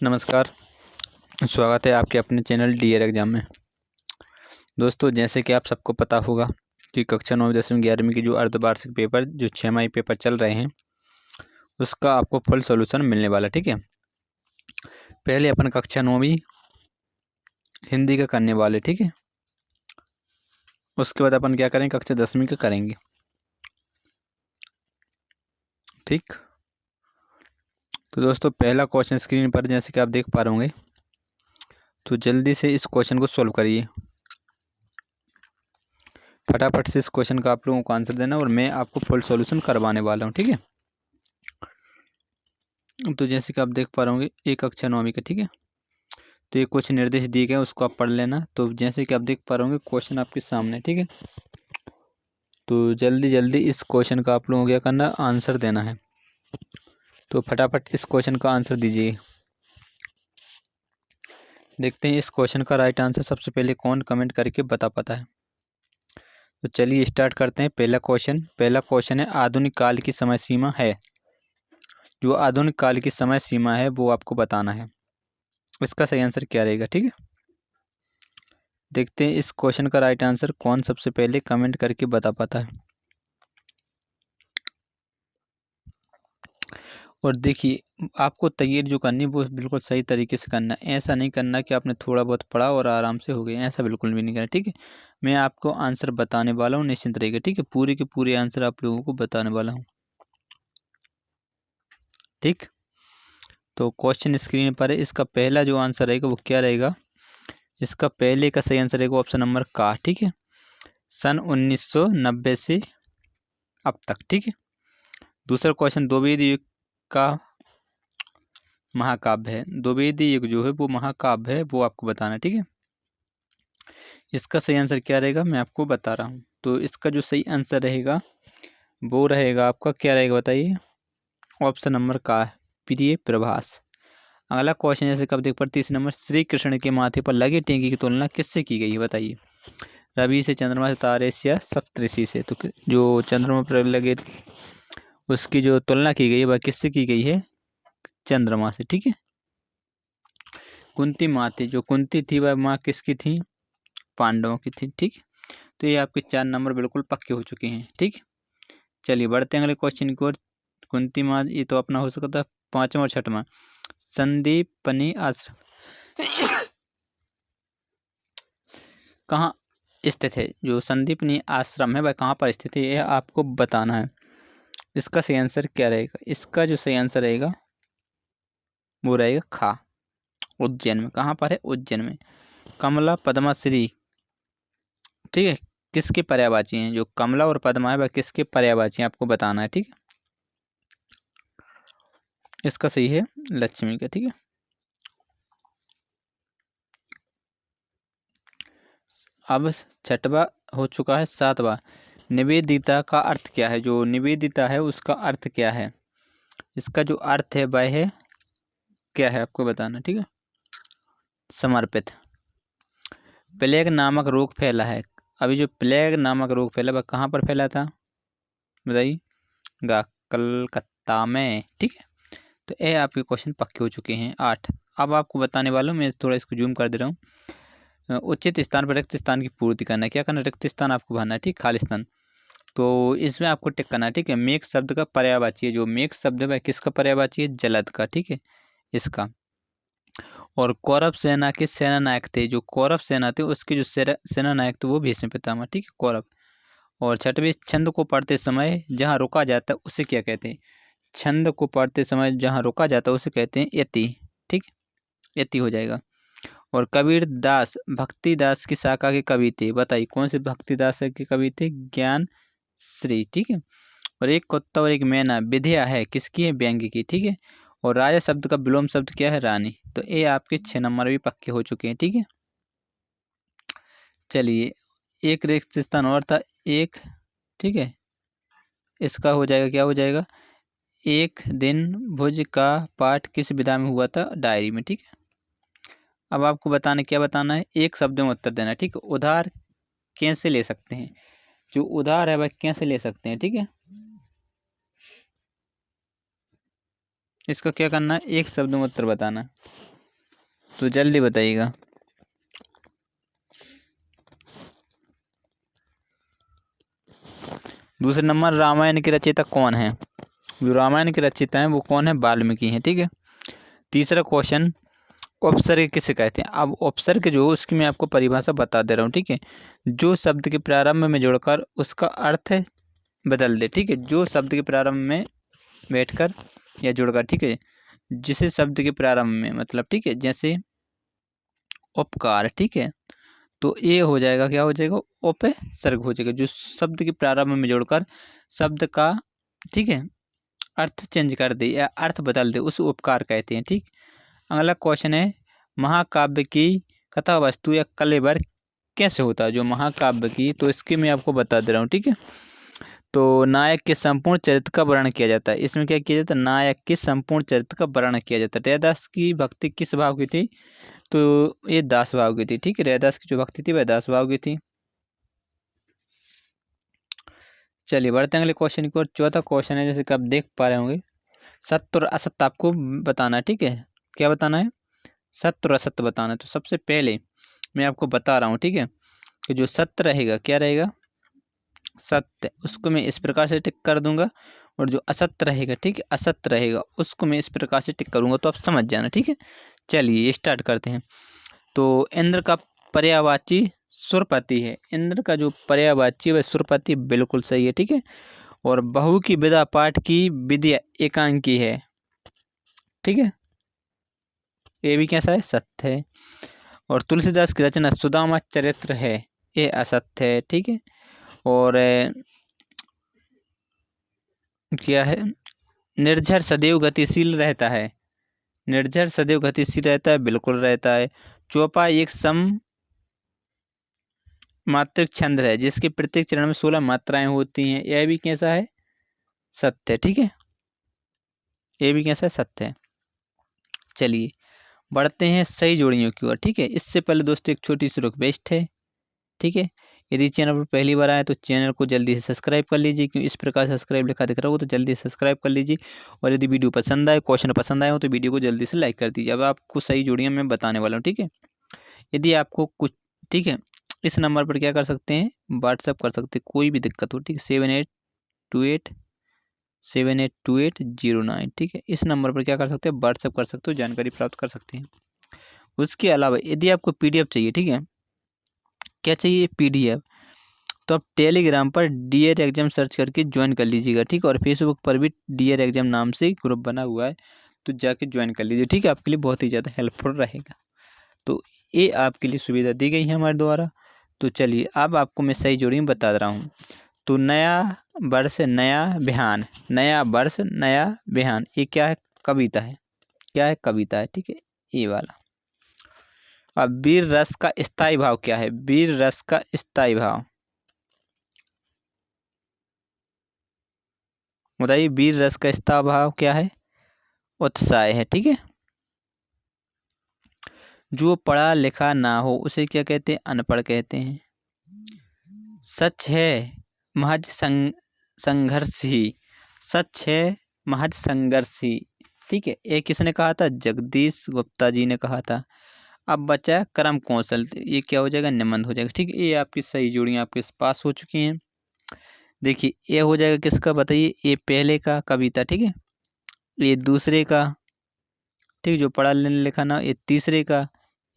नमस्कार। स्वागत है आपके अपने चैनल डीआर एग्जाम में। दोस्तों, जैसे कि आप सबको पता होगा कि कक्षा 9 10वीं 11वीं के जो अर्धवार्षिक पेपर जो 6 पेपर चल रहे हैं उसका आपको फुल सॉल्यूशन मिलने वाला। ठीक है, पहले अपन कक्षा 9वीं हिंदी का करने वाले। ठीक है, उसके बाद अपन क्या करेंगे, कक्षा 10वीं का करेंगे। ठीक, तो दोस्तों पहला क्वेश्चन स्क्रीन पर जैसे कि आप देख पा रहे होंगे, तो जल्दी से इस क्वेश्चन को सॉल्व करिए। फटाफट से इस क्वेश्चन का आप लोगों को आंसर देना और मैं आपको फुल सॉल्यूशन करवाने वाला हूँ। ठीक है, तो जैसे कि आप देख पा रहे होंगे एक कक्षा 9वीं का। ठीक है, तो ये कुछ निर्देश दिए गए, उसको आप पढ़ लेना। तो जैसे कि आप देख पा रहे होंगे क्वेश्चन आपके सामने। ठीक है, तो जल्दी जल्दी इस क्वेश्चन का आप लोगों को क्या करना, आंसर देना है। तो फटाफट इस क्वेश्चन का आंसर दीजिए। देखते हैं इस क्वेश्चन का राइट आंसर सबसे पहले कौन कमेंट करके बता पाता है। तो चलिए स्टार्ट करते हैं। पहला क्वेश्चन है आधुनिक काल की समय सीमा है। जो आधुनिक काल की समय सीमा है वो आपको बताना है। इसका सही आंसर क्या रहेगा। ठीक है, देखते हैं इस क्वेश्चन का राइट आंसर कौन सबसे पहले कमेंट करके बता पाता है। और देखिए, आपको तैयारी जो करनी है वो बिल्कुल सही तरीके से करना है। ऐसा नहीं करना कि आपने थोड़ा बहुत पढ़ा और आराम से हो गया, ऐसा बिल्कुल भी नहीं करना। ठीक है, मैं आपको आंसर बताने वाला हूँ, निश्चिंत रहिएगा। ठीक है, पूरे के पूरे आंसर आप लोगों को बताने वाला हूँ। ठीक, तो क्वेश्चन स्क्रीन पर है। इसका पहला जो आंसर रहेगा वो क्या रहेगा, इसका पहले का सही आंसर रहेगा ऑप्शन नंबर का। ठीक है, सन 1990 से अब तक। ठीक है, दूसरा क्वेश्चन द्विवेदी युग का महाकाव्य है। द्विवेदी युग जो है वो महाकाव्य है, वो आपको बताना है। ठीक है, इसका सही आंसर क्या रहेगा मैं आपको बता रहा हूँ। तो इसका जो सही आंसर रहेगा वो रहेगा आपका क्या रहेगा बताइए, ऑप्शन नंबर का है, प्रिय प्रभास। अगला क्वेश्चन जैसे कब देख पर 30 नंबर, श्री कृष्ण के माथे पर लगे टीके की तुलना किससे की गई है बताइए। रवि से, चंद्रमा से, तारे से या सप्तऋषि से। तो जो चंद्रमा पर लगे उसकी जो तुलना की गई है वह किससे की गई है, चंद्रमा से। ठीक है, कुंती माँ थी, जो कुंती थी वह माँ किसकी थी, पांडवों की थी। ठीक है, तो ये आपके 4 नंबर बिल्कुल पक्के हो चुके हैं। ठीक है, चलिए बढ़ते हैं अगले क्वेश्चन की ओर। कुंती माँ ये तो अपना हो सकता है। 5वां और 6वां, संदीपनी आश्रम कहाँ स्थित है। जो संदीपनी आश्रम है वह कहाँ पर स्थित है, यह आपको बताना है। इसका सही आंसर क्या रहेगा, इसका जो सही आंसर रहेगा वो रहेगा खा, उज्जैन में। कहाँ पर है, उज्जैन में। कमला पद्माश्री, ठीक है, किसके पर्यायवाची हैं। जो कमला और पद्मा है वह किसके पर्यायवाची हैं, आपको बताना है। ठीक है, इसका सही है लक्ष्मी का। ठीक है, अब 6वां हो चुका है। 7वां, निवेदिता का अर्थ क्या है। जो निवेदिता है उसका अर्थ क्या है, इसका जो अर्थ है वह है क्या है, आपको बताना। ठीक है, समर्पित। प्लेग नामक रोग फैला है। अभी जो प्लेग नामक रोग फैला वह कहाँ पर फैला था बताइए, कलकत्ता में। ठीक है, तो ये आपके क्वेश्चन पक्के हो चुके हैं। 8, अब आपको बताने वाला हूँ, मैं थोड़ा इसको जूम कर दे रहा हूँ। उचित स्थान पर रिक्त स्थान की पूर्ति करना है। क्या करना, रिक्त स्थान आपको भरना है। ठीक, खाली स्थान। तो इसमें आपको टिक करना है। ठीक है, मेघ शब्द का पर्यायवाची है। जो मेघ शब्द है वह किसका पर्यायवाची है, जलद का। ठीक है, इसका। और कौरव सेना के सेना नायक थे। जो कौरव सेना थे उसके जो सेना नायक थे वो भीष्म पितामह। ठीक है, कौरव। और 6वें, छंद को पढ़ते समय जहाँ रुका जाता है उसे क्या कहते हैं। छंद को पढ़ते समय जहाँ रुका जाता है उसे कहते हैं यति। ठीक, यति हो जाएगा। और कबीर दास भक्तिदास की शाखा के कवि थे। बताइए कौन से भक्तिदास के कवि थे, ज्ञान श्री। ठीक है, और एक कुत्ता और एक मैना विद्या है किसकी है, व्यंग्य की। ठीक है, और राजा शब्द का विलोम शब्द क्या है, रानी। तो ये आपके 6 नंबर भी पक्के हो चुके हैं। ठीक है, चलिए एक रिक्त स्थान और था एक। ठीक है, इसका हो जाएगा, क्या हो जाएगा, एक दिन भुज का पाठ किस विधा में हुआ था, डायरी में। ठीक है, अब आपको बताना, क्या बताना है, एक शब्द में उत्तर देना है। ठीक है, उधार कैसे ले सकते हैं। जो उधार है वह कैसे ले सकते हैं। ठीक है, इसका क्या करना है, एक शब्द में उत्तर बताना है। तो जल्दी बताइएगा। दूसरे नंबर, रामायण के रचयिता कौन है? जो रामायण के रचयिता हैं वो कौन है? वाल्मीकि हैं। ठीक है। तीसरा क्वेश्चन, उपसर्ग किसे कहते हैं? अब उपसर्ग जो हो उसकी मैं आपको परिभाषा बता दे रहा हूँ। ठीक है। जो शब्द के प्रारंभ में जोड़कर उसका अर्थ बदल दे। ठीक है। जो शब्द के प्रारंभ में बैठकर या जुड़कर, ठीक है, जिसे शब्द के प्रारंभ में, मतलब ठीक है, जैसे उपकार, ठीक है, तो ये हो जाएगा, क्या हो जाएगा? उपसर्ग हो जाएगा। जो शब्द के प्रारंभ में जोड़कर शब्द का, ठीक है, अर्थ चेंज कर दे या अर्थ बदल दे, उस उपकार कहते हैं। ठीक। अगला क्वेश्चन है, महाकाव्य की कथा वस्तु या कलेवर कैसे होता है? जो महाकाव्य की, तो इसके मैं आपको बता दे रहा हूँ। ठीक है। तो नायक के संपूर्ण चरित्र का वर्णन किया जाता है। इसमें क्या किया जाता है? नायक के संपूर्ण चरित्र का वर्णन किया जाता है। रैदास की भक्ति किस भाव की थी? तो ये दास भाव की थी। ठीक है। रैदास की जो भक्ति थी वह दास भाव की थी। चलिए बढ़ते हैं अगले क्वेश्चन की ओर। चौथा क्वेश्चन है, जैसे कि आप देख पा रहे होंगे, सत्य और असत्य आपको बताना है। ठीक है। क्या बताना है? सत्य और असत्य बताना है। तो सबसे पहले मैं आपको बता रहा हूँ, ठीक है, कि जो सत्य रहेगा, क्या रहेगा? सत्य, उसको मैं इस प्रकार से टिक कर दूंगा, और जो असत्य रहेगा, ठीक है, असत्य रहेगा, उसको मैं इस प्रकार से टिक करूंगा। तो आप समझ जाना। ठीक है। चलिए स्टार्ट करते हैं। तो इंद्र का पर्यायवाची सुरपति है। इंद्र का जो पर्यायवाची है वह सुरपति, बिल्कुल सही है। ठीक है। और बहू की विदा पाठ की विद्या एकांकी है। ठीक है। ये भी कैसा है? सत्य है। और तुलसीदास की रचना सुदामा चरित्र है, ये असत्य है। ठीक है। और क्या है? निर्झर सदैव गतिशील रहता है। निर्झर सदैव गतिशील रहता है, बिल्कुल रहता है। चौपा एक सम मात्रिक छंद है जिसके प्रत्येक चरण में 16 मात्राएं होती हैं, यह भी कैसा है? सत्य है। ठीक है। ये भी कैसा है? सत्य है। चलिए बढ़ते हैं सही जोड़ियों की ओर। ठीक है। इससे पहले दोस्तों एक छोटी सी रिक्वेस्ट है। ठीक है। यदि चैनल पर पहली बार आए तो चैनल को जल्दी से सब्सक्राइब कर लीजिए, क्योंकि इस प्रकार सब्सक्राइब लिखा दिख रहा हो तो जल्दी से सब्सक्राइब कर लीजिए। और यदि वीडियो पसंद आए, क्वेश्चन पसंद आए हो, तो वीडियो को जल्दी से लाइक कर दीजिए। अब आपको सही जोड़ियाँ मैं बताने वाला हूँ। ठीक है। यदि आपको कुछ, ठीक है, इस नंबर पर क्या कर सकते हैं? व्हाट्सअप कर सकते हैं, कोई भी दिक्कत हो। ठीक है। 7828 ठीक है। इस नंबर पर क्या कर सकते हैं? व्हाट्सअप कर सकते हो, जानकारी प्राप्त कर सकते हैं। उसके अलावा यदि आपको PDF चाहिए, ठीक है, क्या चाहिए? PDF। तो आप टेलीग्राम पर डियर एग्जाम सर्च करके ज्वाइन कर लीजिएगा। ठीक है। और फेसबुक पर भी डियर एग्जाम नाम से ग्रुप बना हुआ है, तो जाके ज्वाइन कर लीजिए। ठीक है। आपके लिए बहुत ही ज़्यादा हेल्पफुल रहेगा। तो ये आपके लिए सुविधा दी गई है हमारे द्वारा। तो चलिए अब आपको मैं सही जोड़ी में बता रहा हूँ। तो नया वर्ष नया बिहान, नया वर्ष नया बिहान, ये क्या है? कविता है। क्या है? कविता है। ठीक है। ये वाला। अब वीर रस का स्थायी भाव क्या है? वीर रस का स्थायी भाव बताइए। वीर रस का स्थायी भाव क्या है? उत्साह है। ठीक है। जो पढ़ा लिखा ना हो उसे क्या कहते हैं? अनपढ़ कहते हैं। सच है महज संघर्ष ही, सच है महज संघर्ष ही। ठीक है। ये किसने कहा था? जगदीश गुप्ता जी ने कहा था। अब बचा कर्म कौशल, ये क्या हो जाएगा? निबंध हो जाएगा। ठीक है। ये आपकी सही जोड़ियाँ आपके पास हो चुकी हैं। देखिए ये हो जाएगा किसका? बताइए। ये पहले का कविता, ठीक है, ये दूसरे का, ठीक, जो पढ़ा लिखा ना, ये तीसरे का,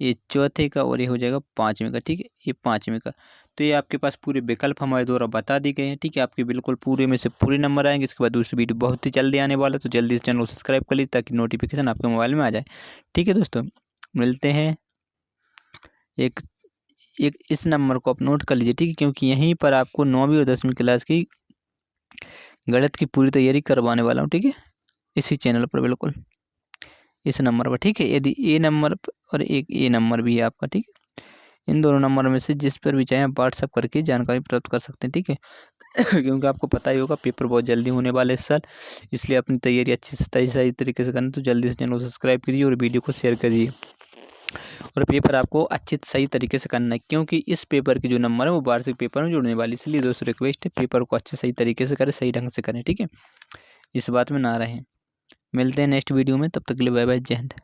ये चौथे का, और ये हो जाएगा पाँचवें का। ठीक है। ये पाँचवें का। तो ये आपके पास पूरे विकल्प हमारे द्वारा बता दिए गए हैं। ठीक है। आपके बिल्कुल पूरे में से पूरे नंबर आएंगे। इसके बाद दूसरी वीडियो बहुत ही जल्दी आने वाला है, तो जल्दी से चैनल को सब्सक्राइब कर लीजिए ताकि नोटिफिकेशन आपके मोबाइल में आ जाए। ठीक है दोस्तों, मिलते हैं। एक एक इस नंबर को आप नोट कर लीजिए। ठीक है। क्योंकि यहीं पर आपको 9वीं और 10वीं क्लास की गणित की पूरी तैयारी करवाने वाला हूँ। ठीक है। इसी चैनल पर बिल्कुल इस नंबर पर। ठीक है। यदि ये नंबर और एक ये नंबर भी है आपका, ठीक है, इन दोनों नंबर में से जिस पर भी चाहें आप व्हाट्सअप करके जानकारी प्राप्त कर सकते हैं। ठीक है। क्योंकि आपको पता ही होगा पेपर बहुत जल्दी होने वाले इस साल, इसलिए अपनी तैयारी अच्छी से सही तरीके से करना। तो जल्दी से चैनल को सब्सक्राइब कीजिए और वीडियो को शेयर करिए। और पेपर आपको अच्छे सही तरीके से करना है, क्योंकि इस पेपर के जो नंबर है वो वार्षिक पेपर में जुड़ने वाली, इसलिए दोस्तों रिक्वेस्ट है पेपर को अच्छे सही तरीके से करें, सही ढंग से करें। ठीक है। इस बात में ना रहें। मिलते हैं नेक्स्ट वीडियो में, तब तक के लिए बाय बाय, जय हिंद।